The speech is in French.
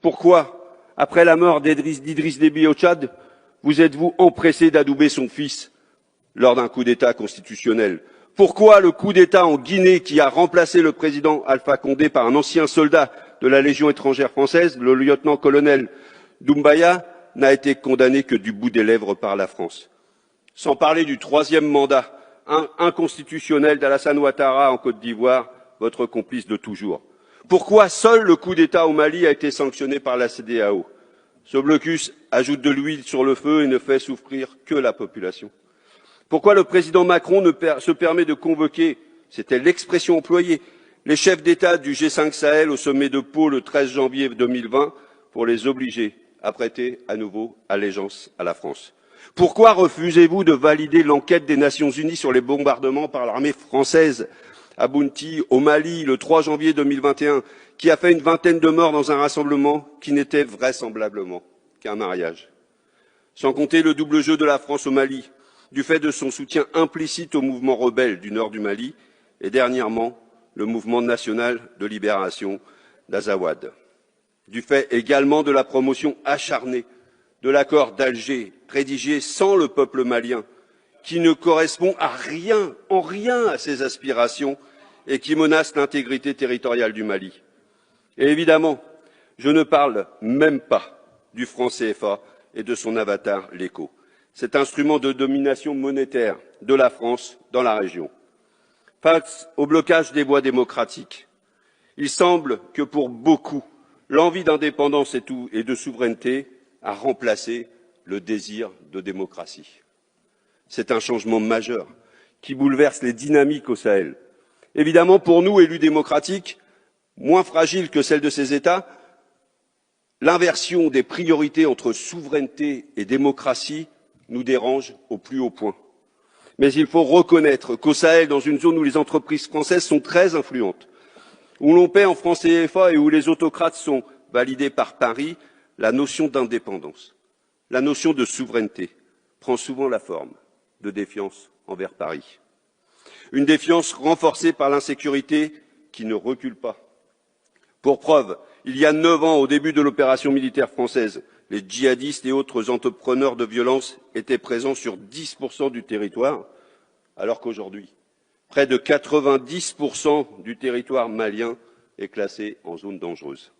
Pourquoi, après la mort d'Idriss Déby au Tchad, vous êtes-vous empressé d'adouber son fils lors d'un coup d'État constitutionnel? Pourquoi le coup d'État en Guinée, qui a remplacé le président Alpha Condé par un ancien soldat de la Légion étrangère française, le lieutenant-colonel Doumbaya, n'a été condamné que du bout des lèvres par la France? Sans parler du troisième mandat inconstitutionnel d'Alassane Ouattara en Côte d'Ivoire, votre complice de toujours. Pourquoi seul le coup d'État au Mali a été sanctionné par la CEDEAO? Ce blocus ajoute de l'huile sur le feu et ne fait souffrir que la population. Pourquoi le président Macron se permet de convoquer, c'était l'expression employée, les chefs d'État du G5 Sahel au sommet de Pau le 13 janvier 2020 pour les obliger à prêter à nouveau allégeance à la France? Pourquoi refusez-vous de valider l'enquête des Nations Unies sur les bombardements par l'armée française à Bounti, au Mali, le 3 janvier 2021, qui a fait une vingtaine de morts dans un rassemblement qui n'était vraisemblablement qu'un mariage? Sans compter le double jeu de la France au Mali, du fait de son soutien implicite au mouvement rebelle du nord du Mali et dernièrement le mouvement national de libération d'Azawad. Du fait également de la promotion acharnée de l'accord d'Alger, rédigé sans le peuple malien, qui ne correspond en rien à ses aspirations et qui menace l'intégrité territoriale du Mali. Et évidemment, je ne parle même pas du franc CFA et de son avatar, l'ECO, cet instrument de domination monétaire de la France dans la région. Face au blocage des voies démocratiques, il semble que pour beaucoup, l'envie d'indépendance et de souveraineté a remplacé le désir de démocratie. C'est un changement majeur qui bouleverse les dynamiques au Sahel. Évidemment, pour nous, élus démocratiques, moins fragiles que celles de ces États, l'inversion des priorités entre souveraineté et démocratie nous dérange au plus haut point. Mais il faut reconnaître qu'au Sahel, dans une zone où les entreprises françaises sont très influentes, où l'on paie en francs CFA et où les autocrates sont validés par Paris, la notion d'indépendance, la notion de souveraineté prend souvent la forme de défiance envers Paris. Une défiance renforcée par l'insécurité qui ne recule pas. Pour preuve, il y a 9 ans, au début de l'opération militaire française, les djihadistes et autres entrepreneurs de violence étaient présents sur 10% du territoire, alors qu'aujourd'hui, près de 90% du territoire malien est classé en zone dangereuse.